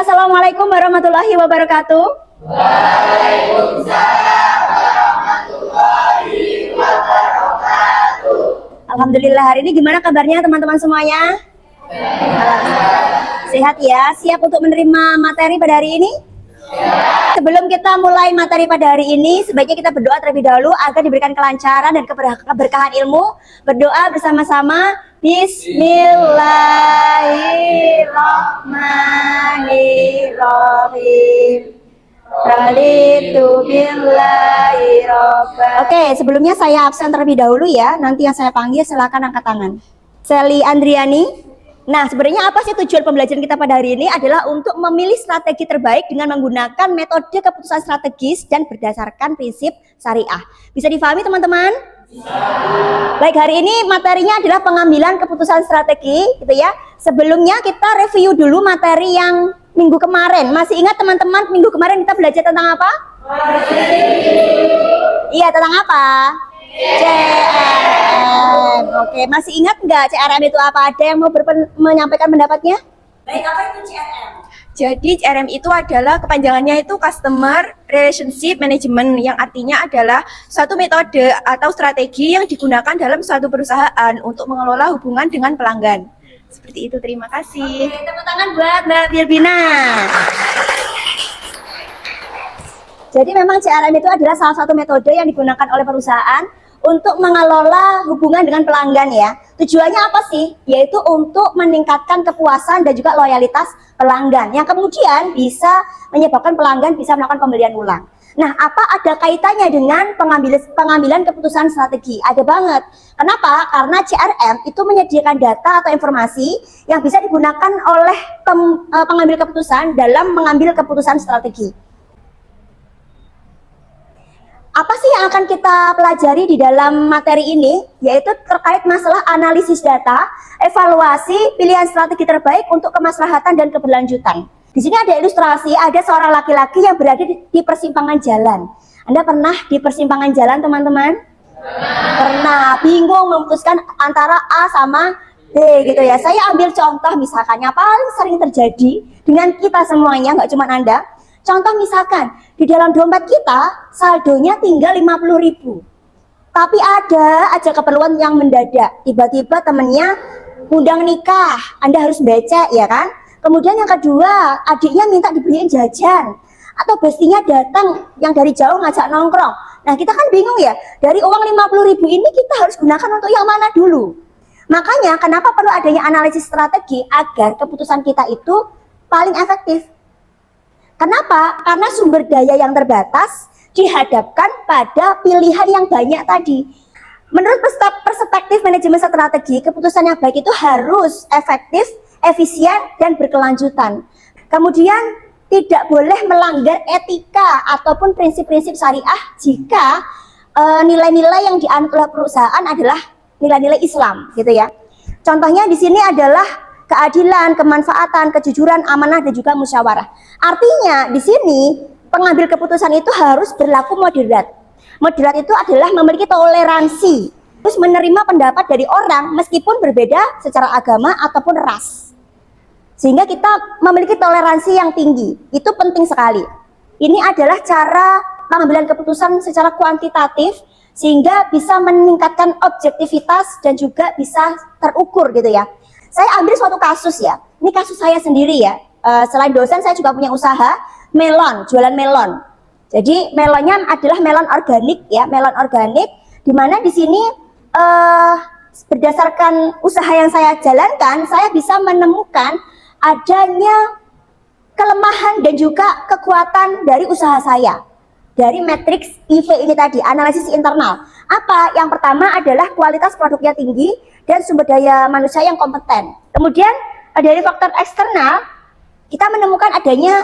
Assalamualaikum warahmatullahi wabarakatuh. Waalaikumsalam warahmatullahi wabarakatuh. Alhamdulillah, hari ini gimana kabarnya teman-teman semuanya? Sehat ya? Siap untuk menerima materi pada hari ini? Sebelum kita mulai materi pada hari ini, sebaiknya kita berdoa terlebih dahulu agar diberikan kelancaran dan keberkahan ilmu. Berdoa bersama-sama. Bismillahirrahmanirrahim. Oke, sebelumnya saya absen terlebih dahulu ya. Nanti yang saya panggil silakan angkat tangan. Sally Andriani. Nah, sebenarnya apa sih tujuan pembelajaran kita pada hari ini adalah untuk memilih strategi terbaik dengan menggunakan metode keputusan strategis dan berdasarkan prinsip syariah. Bisa difahami teman-teman? Bisa. Baik, hari ini materinya adalah pengambilan keputusan strategi, gitu ya. Sebelumnya kita review dulu materi yang minggu kemarin. Masih ingat teman-teman minggu kemarin kita belajar tentang apa? Iya, tentang apa? CRM. Oke, masih ingat nggak CRM itu apa? Ada yang mau menyampaikan pendapatnya? Baik, apa itu CRM? Jadi CRM itu adalah kepanjangannya itu Customer Relationship Management, yang artinya adalah suatu metode atau strategi yang digunakan dalam suatu perusahaan untuk mengelola hubungan dengan pelanggan. Seperti itu, terima kasih. Oke, tepuk tangan buat Mbak Birbina. Jadi memang CRM itu adalah salah satu metode yang digunakan oleh perusahaan untuk mengelola hubungan dengan pelanggan ya. Tujuannya apa sih? Yaitu untuk meningkatkan kepuasan dan juga loyalitas pelanggan, yang kemudian bisa menyebabkan pelanggan bisa melakukan pembelian ulang. Nah, apa ada kaitannya dengan pengambilan keputusan strategi? Ada banget. Kenapa? Karena CRM itu menyediakan data atau informasi yang bisa digunakan oleh pengambil keputusan dalam mengambil keputusan strategi. Apa sih yang akan kita pelajari di dalam materi ini? Yaitu terkait masalah analisis data, evaluasi, pilihan strategi terbaik untuk kemaslahatan dan keberlanjutan. Di sini ada ilustrasi, ada seorang laki-laki yang berada di persimpangan jalan. Anda pernah di persimpangan jalan, teman-teman? Pernah. Bingung memutuskan antara A sama B gitu ya. Saya ambil contoh misalkan yang paling sering terjadi dengan kita semuanya, nggak cuma Anda. Contoh misalkan, di dalam dompet kita saldonya tinggal 50.000. Tapi ada aja keperluan yang mendadak. Tiba-tiba temennya undang nikah, Anda harus becek ya kan? Kemudian yang kedua, adiknya minta dibeliin jajan. Atau bestinya datang yang dari jauh ngajak nongkrong. Nah, kita kan bingung ya, dari uang 50.000 ini kita harus gunakan untuk yang mana dulu? Makanya kenapa perlu adanya analisis strategi agar keputusan kita itu paling efektif. Kenapa? Karena sumber daya yang terbatas dihadapkan pada pilihan yang banyak tadi. Menurut perspektif manajemen strategi, keputusan yang baik itu harus efektif, efisien, dan berkelanjutan. Kemudian tidak boleh melanggar etika ataupun prinsip-prinsip syariah jika nilai-nilai yang dianut oleh perusahaan adalah nilai-nilai Islam, gitu ya. Contohnya di sini adalah keadilan, kemanfaatan, kejujuran, amanah, dan juga musyawarah. Artinya di sini pengambil keputusan itu harus berlaku moderat. Moderat itu adalah memiliki toleransi, terus menerima pendapat dari orang meskipun berbeda secara agama ataupun ras. Sehingga kita memiliki toleransi yang tinggi. Itu penting sekali. Ini adalah cara pengambilan keputusan secara kuantitatif sehingga bisa meningkatkan objektivitas dan juga bisa terukur gitu ya. Saya ambil suatu kasus ya, ini kasus saya sendiri ya. Selain dosen saya juga punya usaha melon, jualan melon. Jadi melonnya adalah melon organik ya, melon organik. Dimana di sini berdasarkan usaha yang saya jalankan, saya bisa menemukan adanya kelemahan dan juga kekuatan dari usaha saya. Dari matriks IV ini tadi, analisis internal. Apa? Yang pertama adalah kualitas produknya tinggi dan sumber daya manusia yang kompeten. Kemudian dari faktor eksternal, kita menemukan adanya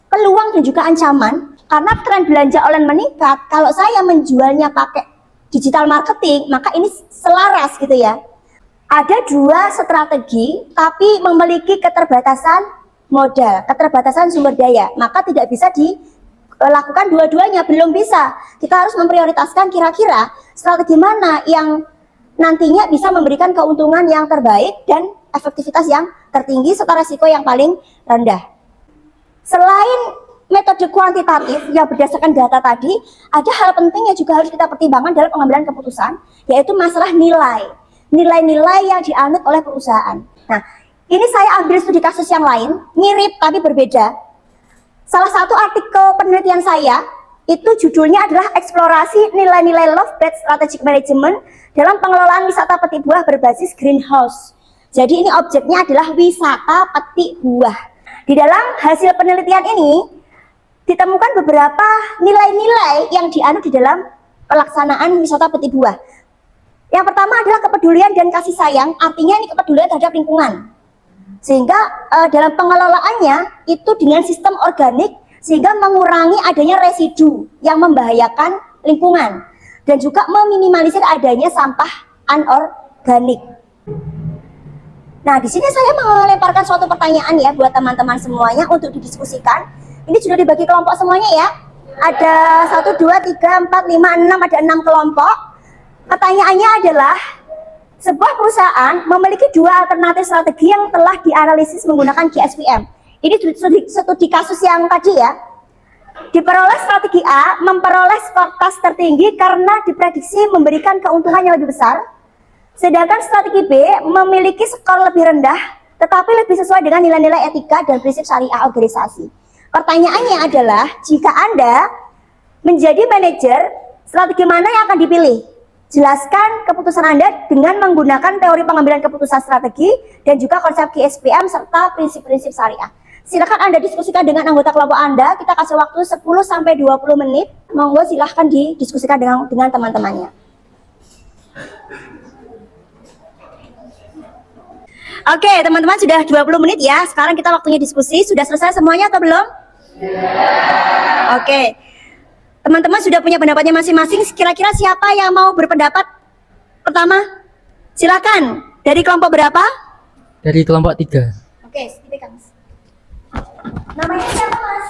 peluang dan juga ancaman karena tren belanja online meningkat. Kalau saya menjualnya pakai digital marketing, maka ini selaras gitu ya. Ada dua strategi, tapi memiliki keterbatasan modal, keterbatasan sumber daya, maka tidak bisa dilakukan dua-duanya, belum bisa. Kita harus memprioritaskan kira-kira strategi mana yang nantinya bisa memberikan keuntungan yang terbaik dan efektivitas yang tertinggi serta resiko yang paling rendah. Selain metode kuantitatif yang berdasarkan data tadi, ada hal penting yang juga harus kita pertimbangkan dalam pengambilan keputusan, yaitu masalah nilai. Nilai-nilai yang dianut oleh perusahaan. Nah, ini saya ambil studi kasus yang lain, mirip tapi berbeda. Salah satu artikel penelitian saya, itu judulnya adalah eksplorasi nilai-nilai Love-Based Strategic Management dalam pengelolaan wisata petik buah berbasis greenhouse. Jadi ini objeknya adalah wisata petik buah. Di dalam hasil penelitian ini, ditemukan beberapa nilai-nilai yang dianut di dalam pelaksanaan wisata petik buah. Yang pertama adalah kepedulian dan kasih sayang, artinya ini kepedulian terhadap lingkungan. Sehingga dalam pengelolaannya itu dengan sistem organik, sehingga mengurangi adanya residu yang membahayakan lingkungan. Dan juga meminimalisir adanya sampah anorganik. Nah, di sini saya melemparkan suatu pertanyaan ya buat teman-teman semuanya untuk didiskusikan. Ini sudah dibagi kelompok semuanya ya. Ada 1, 2, 3, 4, 5, 6, ada 6 kelompok. Pertanyaannya adalah, sebuah perusahaan memiliki 2 alternatif strategi yang telah dianalisis menggunakan GSPM. Ini studi kasus yang tadi ya. Diperoleh strategi A memperoleh skor tas tertinggi karena diprediksi memberikan keuntungan yang lebih besar. Sedangkan strategi B memiliki skor lebih rendah tetapi lebih sesuai dengan nilai-nilai etika dan prinsip syariah organisasi. Pertanyaannya adalah, jika Anda menjadi manajer, strategi mana yang akan dipilih? Jelaskan keputusan Anda dengan menggunakan teori pengambilan keputusan strategi dan juga konsep GSPM serta prinsip-prinsip syariah. Silakan Anda diskusikan dengan anggota kelompok Anda. Kita kasih waktu 10-20 menit. Monggo silahkan didiskusikan dengan teman-temannya. Oke, teman-teman, sudah 20 menit ya. Sekarang kita waktunya diskusi. Sudah selesai semuanya atau belum? Oke. Teman-teman sudah punya pendapatnya masing-masing. Kira-kira siapa yang mau berpendapat pertama? Silakan. Dari kelompok berapa? Dari kelompok 3. Oke, silakan. Namanya siapa, Mas?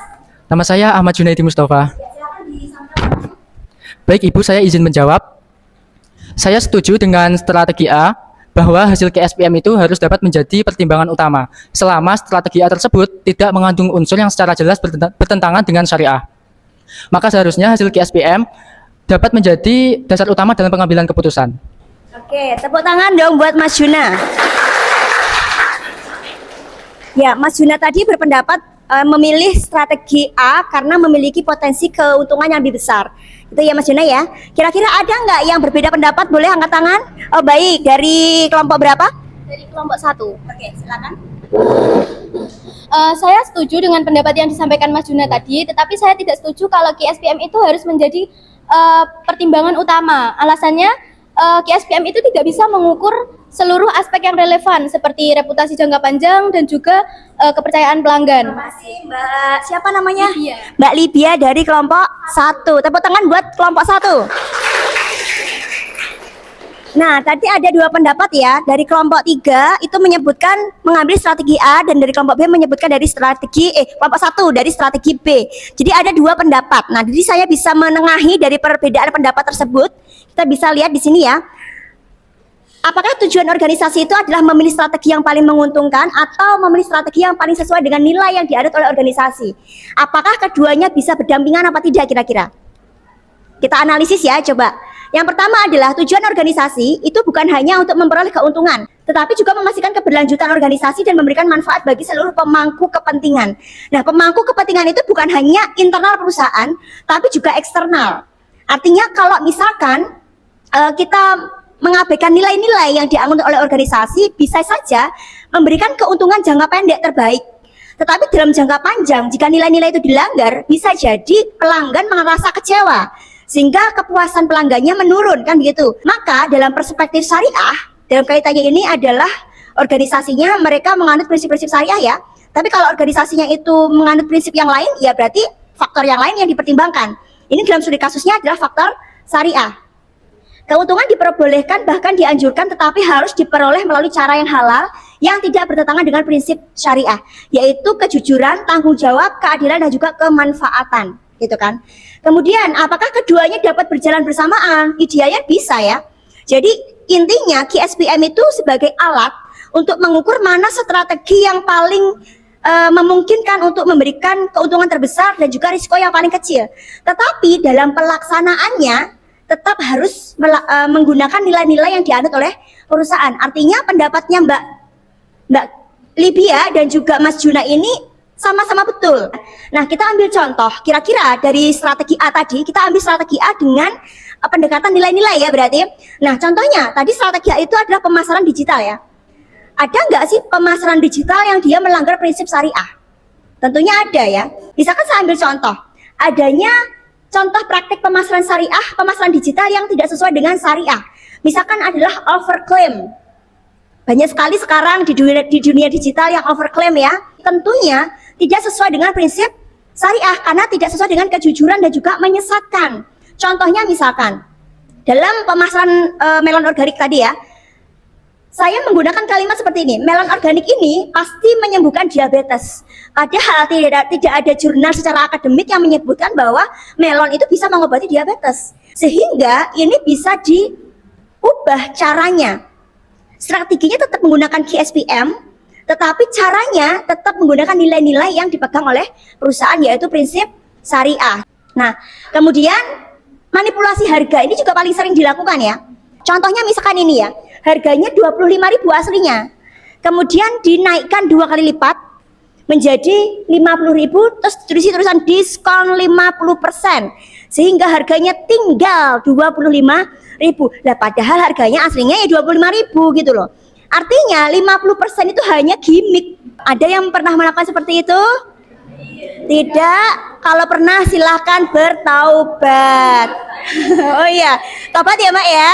Nama saya Ahmad Junaidi Mustafa. Ya, silakan disampaikan. Baik Ibu, saya izin menjawab. Saya setuju dengan strategi A bahwa hasil KSPM itu harus dapat menjadi pertimbangan utama selama strategi A tersebut tidak mengandung unsur yang secara jelas bertentangan dengan syariah. Maka seharusnya hasil KSPM dapat menjadi dasar utama dalam pengambilan keputusan. Oke, tepuk tangan dong buat Mas Juna. Ya, Mas Juna tadi berpendapat memilih strategi A karena memiliki potensi keuntungan yang lebih besar. Itu ya Mas Juna ya. Kira-kira ada nggak yang berbeda pendapat? Boleh angkat tangan? Oh baik, dari kelompok berapa? Dari kelompok 1. Oke, silakan. Saya setuju dengan pendapat yang disampaikan Mas Juna tadi, tetapi saya tidak setuju kalau GSPM itu harus menjadi pertimbangan utama. Alasannya GSPM itu tidak bisa mengukur seluruh aspek yang relevan seperti reputasi jangka panjang dan juga kepercayaan pelanggan. Terima kasih Mbak. Siapa namanya? Libya. Mbak Libya dari kelompok 1. Tepuk tangan buat kelompok 1. Nah, tadi ada 2 pendapat ya. Dari kelompok 3 itu menyebutkan mengambil strategi A dan dari kelompok B menyebutkan dari strategi kelompok 1 dari strategi B. Jadi ada 2 pendapat. Nah, jadi saya bisa menengahi dari perbedaan pendapat tersebut. Kita bisa lihat di sini ya. Apakah tujuan organisasi itu adalah memilih strategi yang paling menguntungkan atau memilih strategi yang paling sesuai dengan nilai yang dianut oleh organisasi? Apakah keduanya bisa berdampingan apa tidak kira-kira? Kita analisis ya, coba. Yang pertama adalah tujuan organisasi itu bukan hanya untuk memperoleh keuntungan, tetapi juga memastikan keberlanjutan organisasi dan memberikan manfaat bagi seluruh pemangku kepentingan. Nah, pemangku kepentingan itu bukan hanya internal perusahaan, tapi juga eksternal. Artinya kalau misalkan kita mengabaikan nilai-nilai yang dianut oleh organisasi, bisa saja memberikan keuntungan jangka pendek terbaik. Tetapi dalam jangka panjang, jika nilai-nilai itu dilanggar, bisa jadi pelanggan merasa kecewa, sehingga kepuasan pelanggannya menurun, kan begitu. Maka dalam perspektif syariah, dalam kaitannya ini adalah organisasinya mereka menganut prinsip-prinsip syariah ya. Tapi kalau organisasinya itu menganut prinsip yang lain, ya berarti faktor yang lain yang dipertimbangkan. Ini dalam studi kasusnya adalah faktor syariah. Keuntungan diperbolehkan bahkan dianjurkan, tetapi harus diperoleh melalui cara yang halal yang tidak bertentangan dengan prinsip syariah, yaitu kejujuran, tanggung jawab, keadilan dan juga kemanfaatan, gitu kan. Kemudian apakah keduanya dapat berjalan bersamaan? Idealnya bisa ya. Jadi intinya GSPM itu sebagai alat untuk mengukur mana strategi yang paling memungkinkan untuk memberikan keuntungan terbesar dan juga risiko yang paling kecil. Tetapi dalam pelaksanaannya tetap harus menggunakan nilai-nilai yang dianut oleh perusahaan. Artinya pendapatnya Mbak Libia dan juga Mas Juna ini sama-sama betul. Nah, kita ambil contoh, kira-kira dari strategi A tadi, kita ambil strategi A dengan pendekatan nilai-nilai ya berarti. Nah, contohnya, tadi strategi A itu adalah pemasaran digital ya. Ada nggak sih pemasaran digital yang dia melanggar prinsip syariah? Tentunya ada ya. Misalkan saya ambil contoh, adanya contoh praktik pemasaran syariah, pemasaran digital yang tidak sesuai dengan syariah. Misalkan adalah overclaim. Banyak sekali sekarang di dunia digital yang overclaim ya. Tentunya tidak sesuai dengan prinsip syariah karena tidak sesuai dengan kejujuran dan juga menyesatkan. Contohnya misalkan dalam pemasaran melon organik tadi ya, saya menggunakan kalimat seperti ini, melon organik ini pasti menyembuhkan diabetes. Padahal tidak ada jurnal secara akademik yang menyebutkan bahwa melon itu bisa mengobati diabetes. Sehingga ini bisa diubah caranya. Strateginya tetap menggunakan KSPM, tetapi caranya tetap menggunakan nilai-nilai yang dipegang oleh perusahaan, yaitu prinsip syariah. Nah, kemudian manipulasi harga ini juga paling sering dilakukan ya. Contohnya misalkan ini ya, harganya 25.000 aslinya, kemudian dinaikkan 2 kali lipat menjadi 50.000, terus tulisan diskon 50%, sehingga harganya tinggal 25.000. Lah padahal harganya aslinya ya 25.000 gitu loh. Artinya 50% itu hanya gimmick. Ada yang pernah melakukan seperti itu? Tidak. Kalau pernah silahkan bertaubat. Oh iya, taubat ya Mbak ya.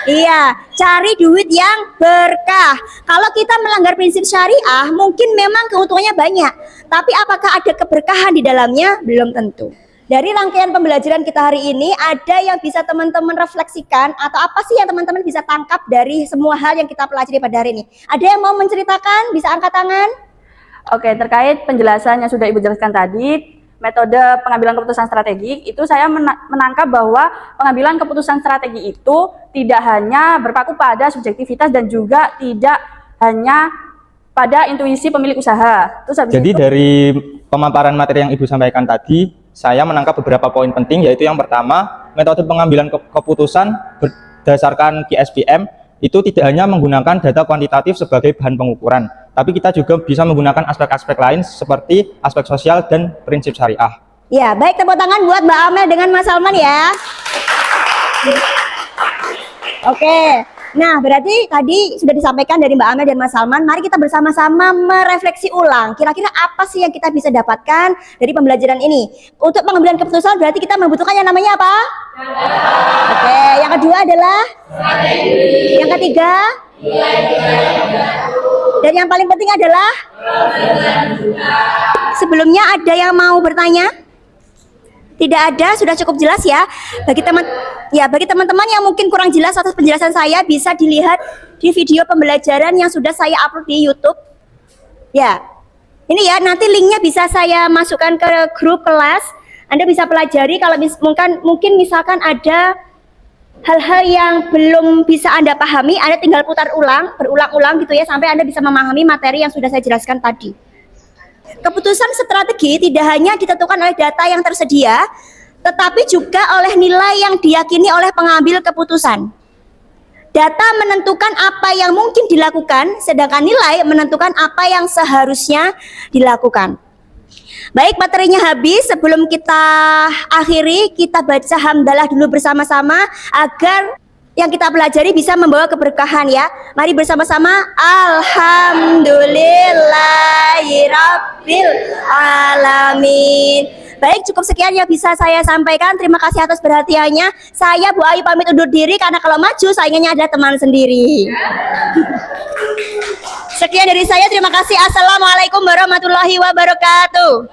Iya, cari duit yang berkah. Kalau kita melanggar prinsip syariah, mungkin memang keuntungannya banyak, tapi apakah ada keberkahan di dalamnya? Belum tentu. Dari rangkaian pembelajaran kita hari ini, ada yang bisa teman-teman refleksikan atau apa sih yang teman-teman bisa tangkap dari semua hal yang kita pelajari pada hari ini? Ada yang mau menceritakan? Bisa angkat tangan? Oke, terkait penjelasan yang sudah Ibu jelaskan tadi, metode pengambilan keputusan strategik, itu saya menangkap bahwa pengambilan keputusan strategi itu tidak hanya berpaku pada subjektivitas dan juga tidak hanya pada intuisi pemilik usaha. Jadi dari pemaparan materi yang Ibu sampaikan tadi, saya menangkap beberapa poin penting, yaitu yang pertama, metode pengambilan keputusan berdasarkan KSPM itu tidak hanya menggunakan data kuantitatif sebagai bahan pengukuran, tapi kita juga bisa menggunakan aspek-aspek lain seperti aspek sosial dan prinsip syariah. Ya, baik, tepuk tangan buat Mbak Amel dengan Mas Salman ya. Oke, nah berarti tadi sudah disampaikan dari Mbak Amel dan Mas Salman. Mari kita bersama-sama merefleksi ulang. Kira-kira apa sih yang kita bisa dapatkan dari pembelajaran ini? Untuk pengambilan keputusan berarti kita membutuhkan yang namanya apa? Oke, yang kedua adalah? Yang ketiga? Dan yang paling penting adalah? Sebelumnya ada yang mau bertanya? Tidak ada, sudah cukup jelas ya. Bagi teman-teman yang mungkin kurang jelas atas penjelasan saya, bisa dilihat di video pembelajaran yang sudah saya upload di YouTube. Ya, ini ya, nanti linknya bisa saya masukkan ke grup kelas. Anda bisa pelajari. Kalau mungkin misalkan ada hal-hal yang belum bisa Anda pahami, Anda tinggal putar berulang-ulang gitu ya, sampai Anda bisa memahami materi yang sudah saya jelaskan tadi. Keputusan strategi tidak hanya ditentukan oleh data yang tersedia, tetapi juga oleh nilai yang diyakini oleh pengambil keputusan. Data menentukan apa yang mungkin dilakukan, sedangkan nilai menentukan apa yang seharusnya dilakukan. Baik, materinya habis. Sebelum kita akhiri, kita baca hamdalah dulu bersama-sama agar yang kita pelajari bisa membawa keberkahan ya. Mari bersama-sama. Alhamdulillahirabbil alamin. Baik, cukup sekian yang bisa saya sampaikan. Terima kasih atas perhatiannya. Saya Bu Ayu pamit undur diri karena kalau maju saingannya adalah teman sendiri. Sekian dari saya. Terima kasih. Assalamualaikum warahmatullahi wabarakatuh.